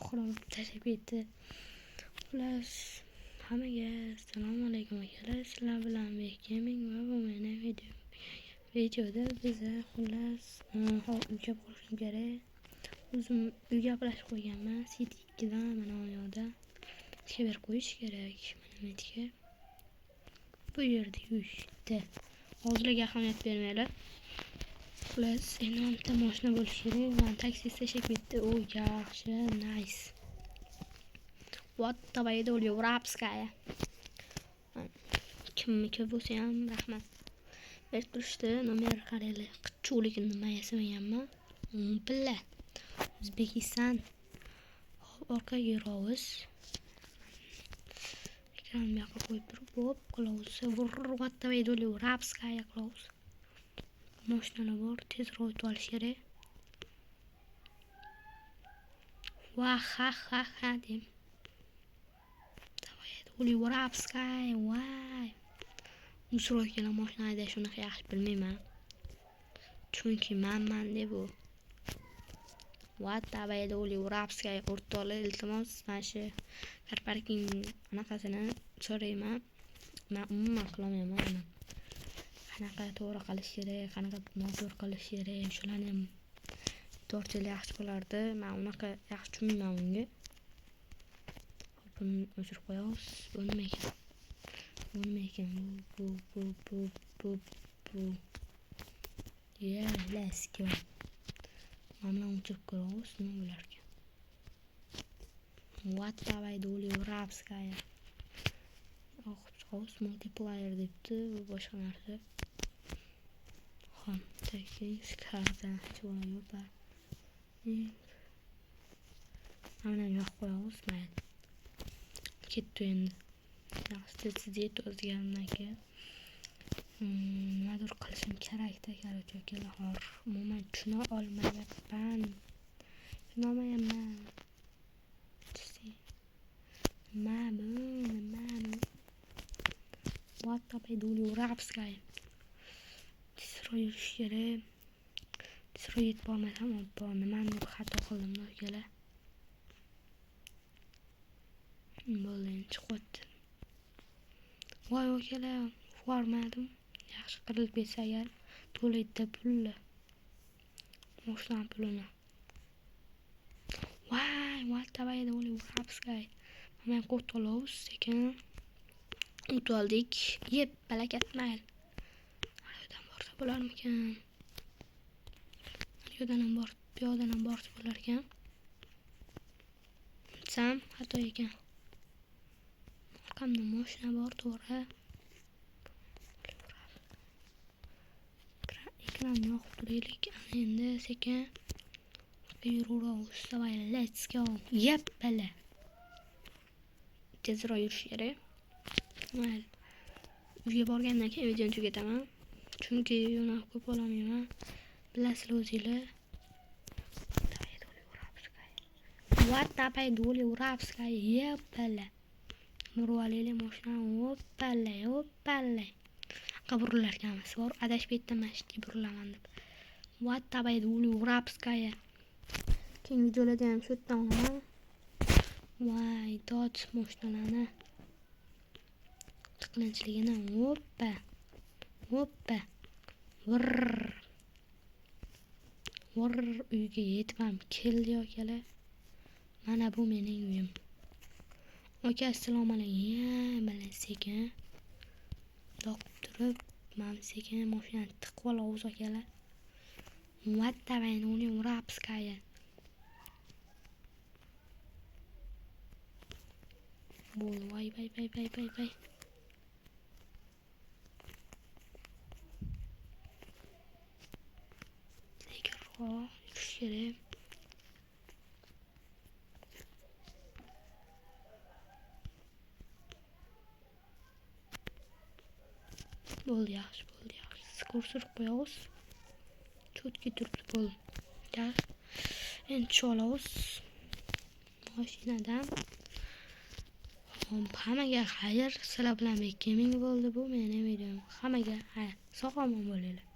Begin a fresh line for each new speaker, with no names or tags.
oxiri tashab ketdi. Xullas, hammaga assalomu alaykum akalar. Sizlar bilan Gaming va bu meni videoda biza xullas uyga borishim kerak. O'zim uyga gaplashib qo'yganman. City 2 dan mana bu yoqda ishga berib qo'yish kerak. Mana metga. Bu yerda yurishdi. Hozirga ahamiyat bermaylar. Xullas, endi bitta mashina bo'lishi kerak. Men taksi tashab ketdi. O, yaxshi, nice. What the way do you rapskaya? Kimniki bo'lsa ham rahmat. Berib turishdi, nomer qaraylik. Qichuvligini nima yasamaganman. Billa. O'zbekiston. Orqaga yuramiz. Ekran bu yoqqa qo'yib turib, hop, close. What the way do you rapskaya close? Mashinalar bor, tezroq o'tib olish kerak. Vah, ha dem. Uli Warapskaya, vay. Musroq kelan mashina haydash shunaqa yaxshi bilmayman. Chunki manman deb u. What the Uli Warapskaya o'rtoqlar, iltimos, mana shu car parking anaqasini so'rayman. Men umuman qilolmayman uni. Qanaqa to'g'ri qilish kerak, qanaqa noto'g'ri qilish kerak, shularni ham to'g'richilik yaxshi bo'lardi. Men unaqa yaxshi tushunmayman unga. Buni o'chirib qo'yamiz. Bu nima ekan? Bu. Yeah, let's go. Mana o'chirib qo'yamiz. Nima bo'lar ekan? What the way do you rapskaya? O'qib multiplayer debdi, bu boshqa narsa. Xo'p, taking skardan jo'nayoq bor. Mana yo'q qo'yamiz, mayli. Ketdi endi. Yaxshi tezlik o'zgargan keyin nimadir qilishim kerak-da, akalar. Umuman tushuna olmayapman. What the do you rapskay? Tezroq yurish kerak. Tezroq yetib bormasam, nimani xato qildim akalar. Bo'ldi, chiqibdi. Voy akalar, formadim. Yaxshi qirilib ketsa agar to'laydi pulni. Mashina pulini. Voy, what the way do you rapskay? Men qo'tolov sekin o'toldik. Yep, balakat mayl. Yo'dan borsa bo'larmikan? Yo'dan ham bor, piyodan ham borsa bo'lar ekan. Sam xato ekan. Orqamda mashina bor, to'g'ri. Ekran yoqib turaylik. Endi sekin yuraveramiz. Let's go. Yep, bala. Tezroq yurish kerak. Mayli. Uyga borgandan keyin videoni tugataman. Chunki yo'lni ko'p olmayman. Bilasizlar o'zinglar. What the do you rapskay? Yep, bala. Murvalili mashina hoppala. Qabrlar kamasi bor. Adashib ketdim, ishga burilaman deb. What the do you rapskay? Keng videolarda ham shu yerdan olaman. Voy, dot mashinalarni tiqilinchligini hoppa. Vur uyga yetib ham keldi akalar. Mana bu mening uyim. Aka, assalomu alaykum. Mana sekin doqib turib, mana sekin mashinani tiqib olamiz akalar. What the way do you rapskay? Bo'l, voy. Sekinroq yurish kerak. Bo'ldi, yaxshi. Skursur qo'yamiz. Cho'tga turibdi, bo'ldi. Yaxshi. Endi cholamiz mashinadan. Hammaga xayr, sizlar bilan Gaming bo'ldi bu mening videom. Hammaga xayr. Sog' omon bo'linglar.